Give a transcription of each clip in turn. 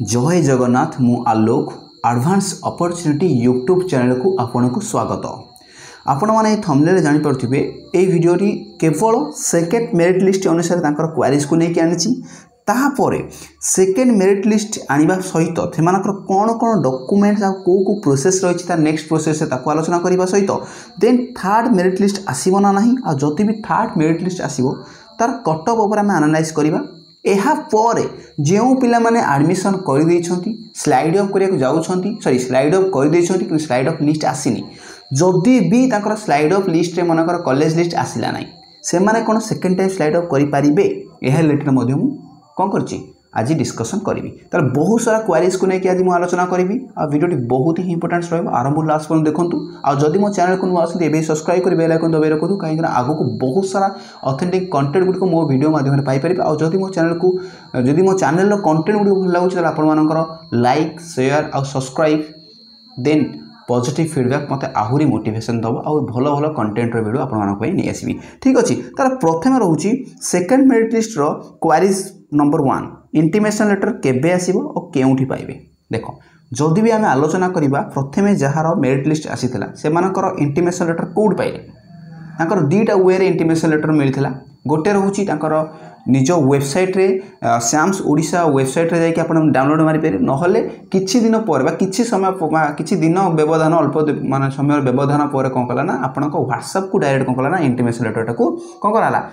जय जगन्नाथ मु आलोक advance opportunity YouTube channel को आपन को स्वागत। आपण माने थंबनेल जानि परथिबे ए वीडियो री केवल सेकंड मेरिट लिस्ट अनुसार तांकर क्वेरीज को नेकी आनिछि। ताहापरे सेकंड मेरिट लिस्ट आनिबा सहित सेमानकर कोन कोन डॉक्यूमेंट्स आ को प्रोसेस रहिछि ता नेक्स्ट प्रोसेस से ताको आलोचना करिबा सहित देन थर्ड मेरिट लिस्ट आसीबो ना नाही आ जति भी थर्ड मेरिट लिस्ट आसीबो तार कट ऑफ ऊपर हम एनालाइज करिबा। एहा परे जो पिला माने एडमिशन कर देइछंती स्लाइड अप करिया जाउछंती सॉरी स्लाइड अप कर देइछंती कि स्लाइड अप लिस्ट आसीनी जदि भी ताकर स्लाइड अप लिस्ट रे मनकर कॉलेज लिस्ट आसिला नाही से माने कोन सेकंड टाइम स्लाइड अप करि परिबे एहा रिलेटेड मध्ये मु कोन करछि आज डिस्कशन करी। तार बहुत सारा क्वेरीज को लेकिन आज मुझे आलोचना करी आ वीडियो बहुत ही इंपोर्टेंट रहा आरंभ लास्ट पर्यटन देखूँ। आ जदि मो चैनल को नुआ आसते सब्सक्राइब कर बेल आइकन दबाई रखु कहीं आगो को बहुत सारा ऑथेंटिक कंटेंट गुड मो वीडियो माध्यम पाइपर। आ जदि मो चैनल को जदि मो चैनल कंटेंट गुड भल लगुच आप लाइक शेयर आ सब्सक्राइब देन पॉजिटिव फीडबैक मते आहुरी मोटिवेशन दब आ भल भल कंटेंट वीडियो आपको नहीं आसबि। ठीक अच्छे तार प्रथम रोचे सेकेंड मेरिट लिस्ट रो क्वेरीज नंबर 1 इंटीमेशन लेटर केबे आसीबो और केउठी पाइबे। देखो जदि भी आम आलोचना करबा प्रथमे जहार मेरिट लिस्ट आसीथिला सेमानकर इंटीमेशन लेटर कोड पाइले तांकर दीटा वे रे इंटीमेशन लेटर मिलथिला। गोटे रहउची तांकर निज वेबसाइट रे सैम्स ओडिशा वेबसाइट रे जाके आपण डाउनलोड मारि पारे नहले किछि दिन पर बा किछि समय किछि दिन व्यवधान अल्प माने समय व्यवधान पर कोन कला ना आपण को व्हाट्सएप को डायरेक्ट कोन कला ना इंटीमेशन लेटर को कोन कराला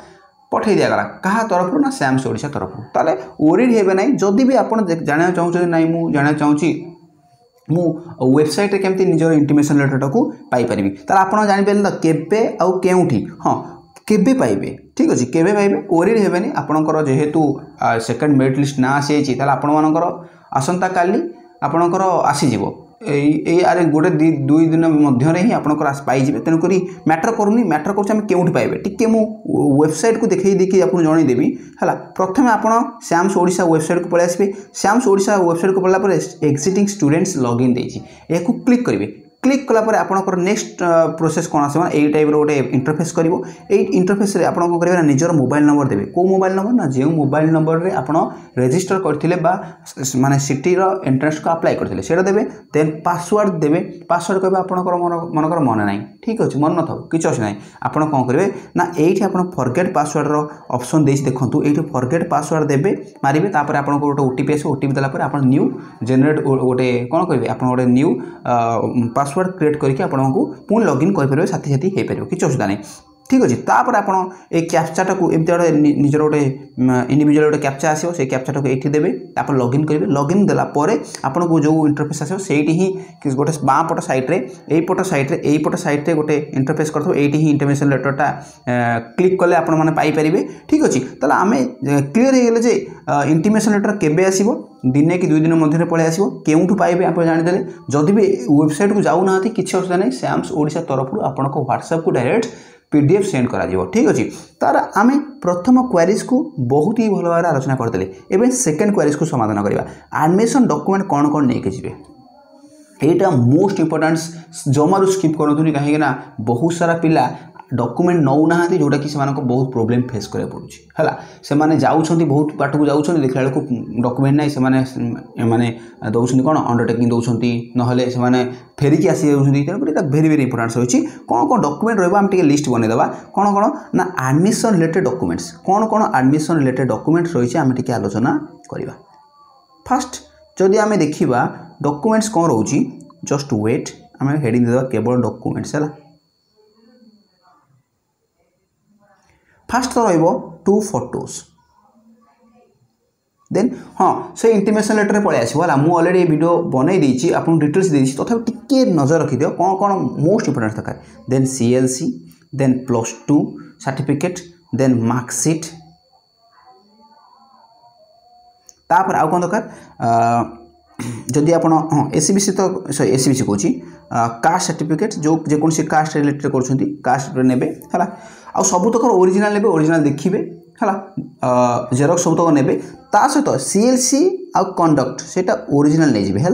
पठे दिगला क्या तरफ ना सैम्स ओडिशा तरफ ताले ओरिड हेबे नै। जदि भी आपण जाना चाहूछे नै मु जाना चाहूची मु वेबसाइट रे केमती निजर इंटीमेशन लेटर को पाई परिबी तार आपण जानि पेल केबे आ केउठी हां केबे पाइबे। ठीक अछि केबे पाइबे ओरिड हेबे नै आपणकर जेहेतु सेकंड मेरिट लिस्ट ना आसी ताले आपण मानकर आसंता काली आपणकर आसी जिवो ए गोटे दुई दिन मध्य ही आपंकर पाइबे। तेणुक मैटर करूनी मैटर करूँ पाइबे टी मु वेबसाइट को देखई देखिए आपको जनईदेवी है। प्रथम आप सैम्स ओडिशा वेबसाइट को पलि आसबे। सैम्स ओडिशा वेबसाइट को पड़ा एक्जिटिंग स्टूडेंट्स लॉगिन देछि या क्लिक करेंगे। क्लिक कलापर आपंकर नेक्स्ट प्रोसेस कौन आस टाइप रोटे इंटरफेस कर इंटरफेस आप निजर मोबाइल नंबर देवे को मोबाइल नंबर ना जो मोबाइल नंबर रे आप रजिस्टर करते माने सिटी एंट्रेंस को अप्लाई करते से देवे देन पासवर्ड देवे। पासवर्ड कह मनकर मन ना ठीक अच्छे मन न था कि ना आप कौन करेंगे ना ये फरगेट पासवर्ड ऑप्शन दे देखो ये फरगेट पासवर्ड देवे मारे तापर आप गोटे ओटीपी आस ओटीपी देला आप न्यू जेनेरेट गोटे कौन करेंगे आप गोटे न्यू पासवर्ड क्रिएट करके आपको पुणी लॉगिन करेंगे साथी साथी हो पार किसी असुविधा नहीं। ठीक अच्छे तापर आप कैप्चाटा को एमती गोटे निजर गोटे इंडिविजुअल गोटे कैप्चा आसो से कैप्चाटा को ये देवे तापर लॉगिन करेंगे। लॉगिन देलापर आपको जो इंटरफेस आसो से गोटे बाँ पट सैड्रे यपट सैड्रे गोटे इंटरफेस कर ही इंटीमेशन लेटरटा क्लिक कले आपरे। ठीक अच्छे ताला आम क्लीयर हो गले इंटीमेशन लेटर केबे आसीबो दिने कि 2 दिन मध्य पलि आसो केउठू पाइबे आप जानिदेले। जदि भी वेबसाइट को जाऊना किसी असुविधा नहीं सैम्स ओडिशा तरफ आपको व्हाट्सएप को डायरेक्ट पीडीएफ सेंड करा। ठीक अच्छे तार आम प्रथम क्वेरीज को बहुत ही भल भाव आलोचना करते एवं सेकेंड क्वेरीज को समाधान करवा। एडमिशन डॉक्यूमेंट कौन कौन लेके जी यहाँ मोस्ट इंपोर्टेंट जमारू स्किप करूँ कहीं बहुत सारा पिला डॉक्यूमेंट नौ ना जोटा कि बहुत प्रोब्लेम फेस करा पड़ा से माने जाउछंती बहुत बाट को जाउछंती देखला को डॉक्यूमेंट नहीं से माने दउछंती कोन अंडरटेकिंग दउछंती नहले से माने फेरिकी आसी जाउछंती। तेणुकर भेरी भेरी इंपोर्टेंट रही कौन कौन डॉक्यूमेंट रहा आम टे लिस्ट बनईदेवा कौन कौन ना एडमिशन रिलेटेड डॉक्यूमेंट्स कौन कौन एडमिशन रिलेटेड डॉक्यूमेंट्स रही आम टे आलोचना करवा। फास्ट जदि आम देखा डॉक्यूमेंट्स कौन रोची जस्ट वेट आम हेडिंग देवा केवल डॉक्यूमेंट्स है। फास्ट तो रहिबो 2 फोटोज देन हाँ से इंटीमेशन लेटर पलि आसो है। मुझे अलरेडी वीडियो बनई देछि आपन डिटेल्स देछि तथापि टिके नजर रखिदियो कौन कौन मोस्ट इंपोर्टेंट दरकार then CLC then +2 certificate then marksheet तापर आउ कौन दरकार जदि आप एससीबीसी तो सॉरी एससीबीसी कहूँ कास्ट सर्टिफिकेट जो जेकोसी कास्ट रिलेटेड कर कास्ट नेबे है आ सब तक ओरिजिनल नेबे ओरिजिनल देखिए है जेरक्स सब तक नेबे ता सहित CLC आ कंडक्ट सेटा ओरिजिनल नहीं जी है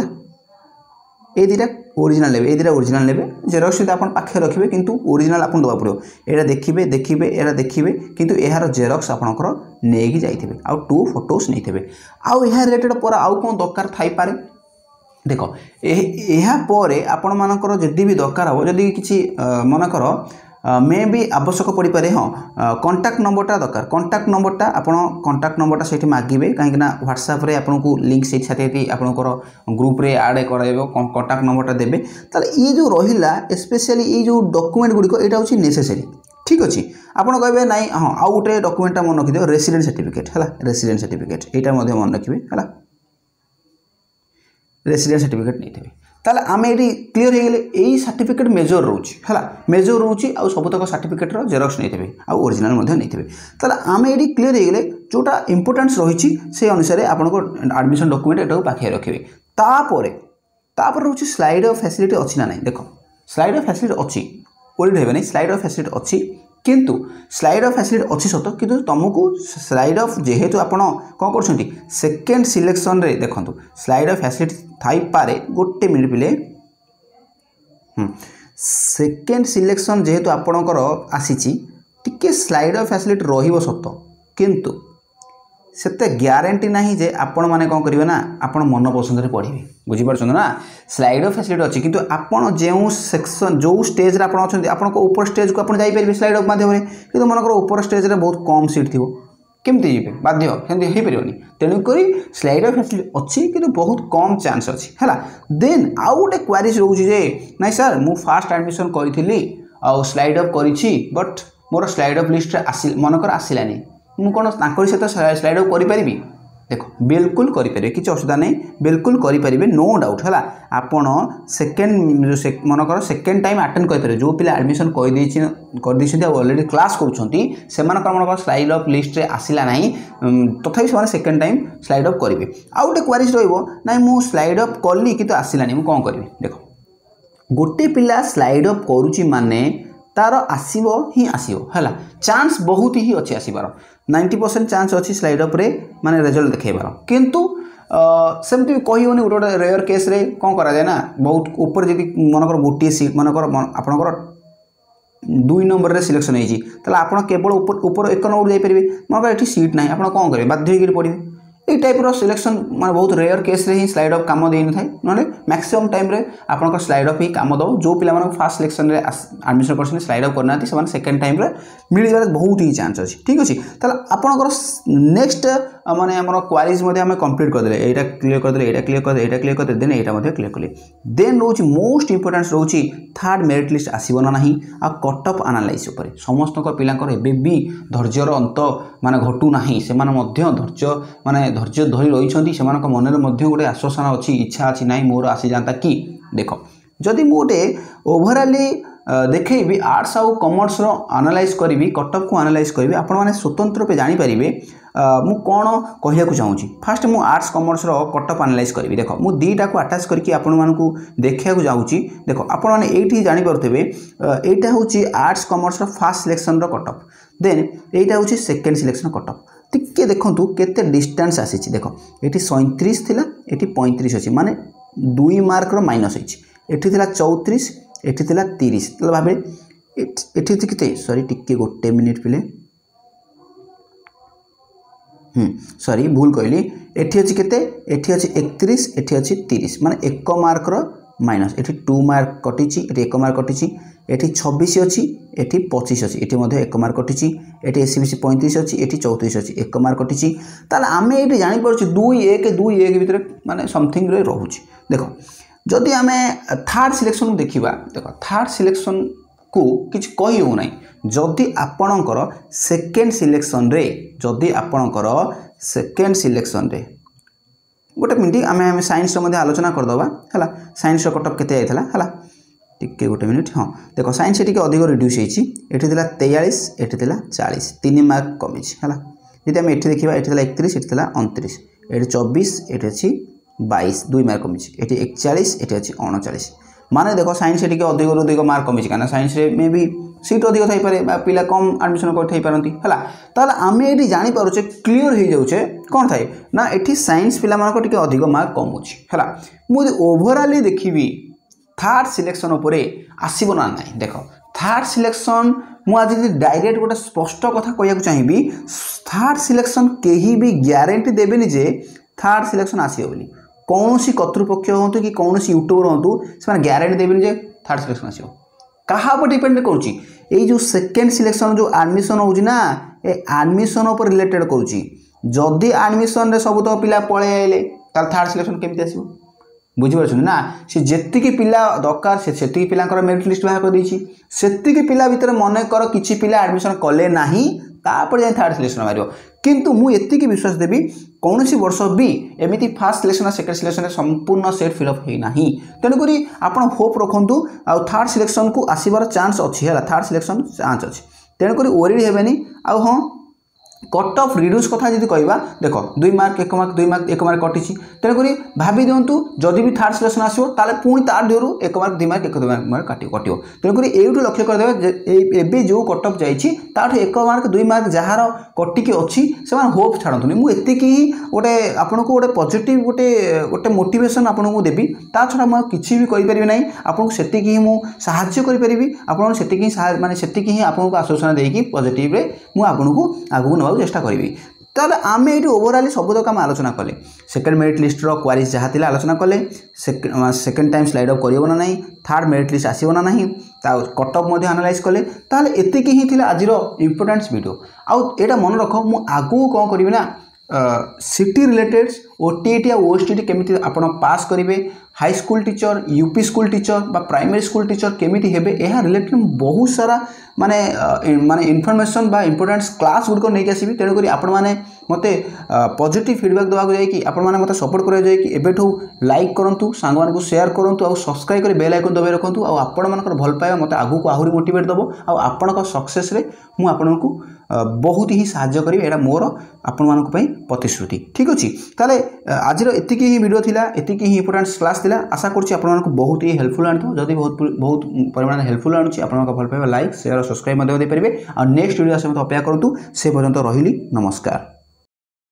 ए दुटा ओरिजिनल लेबे, ए दुटा ओरिजिनल लेबे, जेरक्स भी आपन पाखे रखिबे किंतु ओरिजिनल आपन दबा पड़ो। एटा देखिबे देखिबे एटा देखिबे किंतु एहार जेरक्स आपनकर नेकी जाइथिबे आ 2 फोटोस नैथिबे। आ एहा रिलेटेड पर आउ कोन दरकार थाई पारे देख एहा परे आपण मानकर जदि भी दरकार हो जदि किछि मनकर मे भी आवश्यक पड़ पारे। हाँ कांटेक्ट नंबरटा दरकार, कांटेक्ट नंबरटा आपण कांटेक्ट नंबरटा सेठी मागिबे कहीं ना व्हाट्सएप रे आपनको लिंक से छाती आपनकर ग्रुप रे ऐड कराइबो कांटेक्ट नंबरटा देबे। ताले ये जो रहिला स्पेशली ये जो डॉक्यूमेंट गुडी एटा होची नेसेसरी ठीक अछि। आपण कहबे नाइ हाँ आउ गोटे डॉक्यूमेंटटा मन रखि दियो रेसिडेंट सर्टिफिकेट हला, रेसिडेंट सर्टिफिकेट एटा मध्ये मन रखिबे हला, रेसिडेंट सर्टिफिकेट नहीं थे ताले आमे एटी क्लियर हो गले एई सर्टिफिकेट मेजर रोची हला, मेजर रोची आ सबतक सर्टिफिकेट रो जेरक्स नहीं थे आ ओरिजिनल मध्ये नहीं थे। ताले आमे एटी क्लियर हो गले जोटा इंपोर्टेंस रहिची से अनुसार आपनको एडमिशन डॉक्यूमेंट एटा पाखे रखिबे। तापर रोची स्लाइड ऑफ फैसिलिटी अछि ना नहीं देखो स्लाइड ऑफ फैसिलिटी अछि ओरिड हेबे नहीं, स्लाइड ऑफ फैसिलिटी अछि किंतु स्लाइड ऑफ फैसिलिटी अच्छी सत किंतु तुमको स्लाइड ऑफ जेहेतु आपण कौन कर सेकेंड सिलेक्शन रे देखंतु स्लाइड ऑफ फैसिलिटी थाई पारे गोटे मिनिट पिले सेकेंड सिलेक्शन जेहेतु आपणकर आसीची टिके स्लाइड ऑफ फैसिलिटी रहिबो सत किंतु सेते ग्यारंटी नहीं जे आपण माने कौन करिवे ना आपण मन पसंद रे पढ़िबे बुझी परछन ना। स्लाइड ऑफ फैसिलिटी अछि किंतु आपण जेउ सेक्शन जो स्टेज रे आपण अछंती आपण को ऊपर स्टेज को आपण जाई परिबे स्लाइड ऑफ माध्यम रे किंतु मनकर ऊपर स्टेज रे बहुत कम सीट थिबो केमती जिबे बाध्य हेंदी हे परिबोनी तेनु करी स्लाइड ऑफ फैसिलिटी अछि किंतु बहुत कम चांस अछि हला। देन आउ गोटे क्वेरीज रहउछि जे नाइ सर मु फर्स्ट एडमिशन करिथिली आ स्लाइड ऑफ करिछि बट मोर स्लाइड ऑफ लिस्ट रे आसी मनकर आसिलानी मु कोन तांकर सहित स्लाइड ऑफ करि परिबी देखो बिल्कुल करि परिबे किछ असुविधा नहीं बिल्कुल करि परिबे नो डाउट हला। आपण सेकेंड मनकर सेकेंड टाइम अटेंड करि परिबे जो पिला एडमिशन कर दैछि ऑलरेडी क्लास करूछंती सेमानकर मनकर स्लाइड ऑफ लिस्ट रे आसिला नाही तथापि से सेकेंड टाइम स्लाइड ऑफ करिवे। आ गोटे क्वेरीज रहइबो नाही मु स्लाइड ऑफ करली किंतु आसिलानी मु कोन करिवे देखो गोटे पिला स्लाइड ऑफ करूची माने तार आसीबो ही आसीबो हला, चांस बहुत ही अच्छे आसीबार 90% चांस अच्छी स्लाइड अप रे माने रिजल्ट देखैबार किंतु सेमती कहि होनी गोटे रेयर केस रे कोन करा जाय ना बहुत ऊपर जदी मनकर गोटे सीट मनकर आपनकर 2 नंबर रे सिलेक्शन होईची तला आपण केवल ऊपर 1 नंबर जाई परिबे मनकर एठी सीट नाही आपण कोन करिवे बाध्य होई पड़िबे। এই टाइप रो सिलेक्शन माने बहुत रेयर केस रे ही स्लाइड ऑफ काम देई न थाए नले मैक्सिमम टाइम रे आपन को स्लाइड ऑफ ही काम दो जो पिला माने फर्स्ट सिलेक्शन रे एडमिशन करछन स्लाइड ऑफ करनाती से माने सेकंड टाइम रे मिल जाय बहुत ही चांस अछि ठीक अछि। तला आपन को नेक्स्ट माने हमर क्वेरीज मध्ये हम कंप्लीट कर देले एटा क्लियर कर देले एटा क्लियर कर देले एटा क्लियर कर देले देन एटा मध्ये क्लियर करले देन रोची मोस्ट इंपोर्टेंस रोची थर्ड मेरिट लिस्ट आसीबो ना नाही आ कट ऑफ एनालाइसिस ऊपर समस्त को पिलांकर एबे भी धैर्यर अंत माने घटू नाही से माने मध्य धैर्य धरी रही से मन में गोटे आश्वासन अच्छी इच्छा अच्छी ना मोर आसी जाता कि देख जदि मुझे ओभराली देखी आर्ट्स आउ कॉमर्स रो एनालाइज करी कट ऑफ को एनालाइज करी आपण माने स्वतंत्र रूप जानि परिबे मु कोन कहिया को चाहूची फास्ट मु आर्ट्स कॉमर्स रो कट ऑफ एनालाइज करी देखो मु दीटा को अटैच करके आपण मानकू देखिया को जाउची देखो आपण माने एठी जानि परथबे एटा होची arts commerce row first selection रो कट ऑफ देन एटा होची सेकंड सिलेक्शन कट ऑफ टिके देखंतु केते डिस्टेंस आसीची देखो एठी 37 थिला एठी 35 अछि माने 2 मार्क रो माइनस अछि एठी थिला 34 एठी थिला 30 तले भाबे एठी केते सॉरी टिके गोटे मिनिट पिले सॉरी भूल कहली एठी अछि केते एठी अछि 31 एठी अछि 30 माने 1 मार्क रो माइनस एठी 2 मार्क कटिची एठी 1 मार्क कटिची एठी 26 अछि एठी 25 अछि एठी मध्ये 1 मार्क कटिची एठी एसबीसी 35 अछि एठी 34 अछि 1 मार्क कटिची ताले आमे एठी जानि परछु 2 1 भितर माने समथिंग रे रहउची देखो जदि आमे थर्ड सिलेक्शन देखिबा देखो थर्ड सिलेक्शन को किछ कहि हो नै जदि आपणकर सेकंड सिलेक्शन रे जदि आपणकर सेकंड सिलेक्शन रे गोटे मिनिट आमे साइंस मध्ये आलोचना कर दबा हला साइंस रो कट ऑफ केते आइथला हला टिके गोटे मिनिट हाँ देखो साइंस टिके अधिक रिड्यूस होईची एठी थिला 43 एठी थिला 40 3 मार्क कमिची हला जदि हम एठी देखिबा एठी थिला 31 एठी थिला 29 एठी 24 एठी अछि 22 2 मार्क कमिची एठी 41 एठी अछि 39 माने देखो साइंस टिके अधिक मार्क कमिची काना साइंस रे मे बी सीट अधिक थाई पारे पिला कम एडमिशन कर थाई पारंती हला ताला आमे एठी जानि पारुचे क्लियर हो जाउचे कोन थाई ना एठी साइंस पिला मानको टिके अधिक मार्क कम होची हला मु ओवरऑली देखिबी थर्ड सिलेक्शन उपरे आसीबो ना नाही देख थर्ड सिलेक्शन मुझे डायरेक्ट गोटे स्पष्ट कथा कहूँ चाहिए थर्ड सिलेक्शन कहीं भी ग्यारंटी देवेनि जे थर्ड सिलेक्शन आसो बोली कौन सी कर्तृपक्ष हूँ कि कौन सी यूट्यूबर हूँ से ग्यारंटी देवेनि जे थर्ड सिलेक्शन आसो क्या डिपेंड करुँची जो सेकेंड सिलेक्शन जो एडमिशन होना ए एडमिशन उपर रिलेटेड करुँची जदि एडमिशन रे सब तो पिला पळे आइले तार थर्ड सिलेक्शन केमती आसीबो बुझिपारछन ना से जेतिकी पिला दरकार से सेतिकी पिलांकर मेरिट लिस्ट बाहर कर देछि सेतिकी पिला भितर मने कर किछि पिला एडमिशन कले नाही तापर जाय थर्ड सिलेक्शन मारियो किंतु मु एतिकी विश्वास देबी कौन सी वर्ष भी एमती फास्ट सिलेक्शन सेकेंड सिलेक्शन संपूर्ण सेट फिलअप है ना तेणुक आप होप रखु आ थर्ड सिलेक्शन को आसबार चांस अच्छी है थर्ड सिलेक्शन चांस अच्छी तेणुक ओरिड हेबेनी आ हाँ कट ऑफ रिड्यूस कथा जी कहवा देख 2 मार्क 1 मार्क 2 मार्क 1 मार्क कटी तेणुक भाभी दिंतु जदि भी थर्ड सिलेक्शन आसो पुणी तार देहर 1 मार्क 2 मार्क 1 मार्क काटो तेणुक ये लक्ष्य करदे जो कट ऑफ जाठी 1 मार्क 2 मार्क जार कटिकी अच्छी से होप छाड़तुनि मुझे गोटे आपको गोटे पॉजिटिव गोटे मोटिवेशन आपको देवी ता छड़ा मुझे किसी भी करें ना आपको से ही मुझे करी आपको माने से आपको आश्वासन देकी पॉजिटिव मुझे आगू नवा चेष्टा करी ताले आमे ये ओवरऑल सबुतक आम आलोचना कले सेकेंड मेरिट लिस्ट क्वारीज जहाँ थी आलोचना कले सेकेंड टाइम स्लाइड अप कर ना थर्ड मेरिट लिस्ट आसो ना कट ऑफ एनालाइज कले ताले एतिकी ही थिला आजिर इंपोर्टेंस वीडियो आउ एटा मन रख मु आगु कौन करी ना सिटी रिलेटेड ओटीईटी और ओएसटीटी केमिति आपण पास करेंगे high school teacher UP school teacher बा प्राइमरी स्कूल टीचर केमिति हेबे एहा रिलेटेड बहुत सारा माने माने इनफॉरमेशन बा इंपोर्टेंस क्लास गुड को नहीं आसीबी तेणुक आपण माने मते पॉजिटिव फीडबैक देवा जाए कि आपण माने मते सपोर्ट करा जाए कि एबेठू लाइक करंतु सांग मानकु शेयर करंतु और सब्सक्राइब कर बेल आइकन दबाई रखंतु और आपण मानकर भल पाइबा मते आगु को आहुरी मोटिवेट दबो और आपणक सक्सेस रे मु आपनकु बहुत ही साहाय्य करी एटा मोर आपण मानक पई प्रतिश्रुति ठीक अछि ताले आजिर एतिकी ही वीडियो थिला एतिकी ही इंपोर्टेंस क्लास थिला आशा करछि आपण मानक बहुत ही हेल्पफुल आनथो जदि बहुत परिमाण हेल्पफुल आनुछि आपण मानक भल पाइबा लाइक शेयर और सब्सक्राइब मते दे परिबे और नेक्स्ट वीडियो आसे मते अपेक्षा करंतु से पर्यंत रहिली नमस्कार।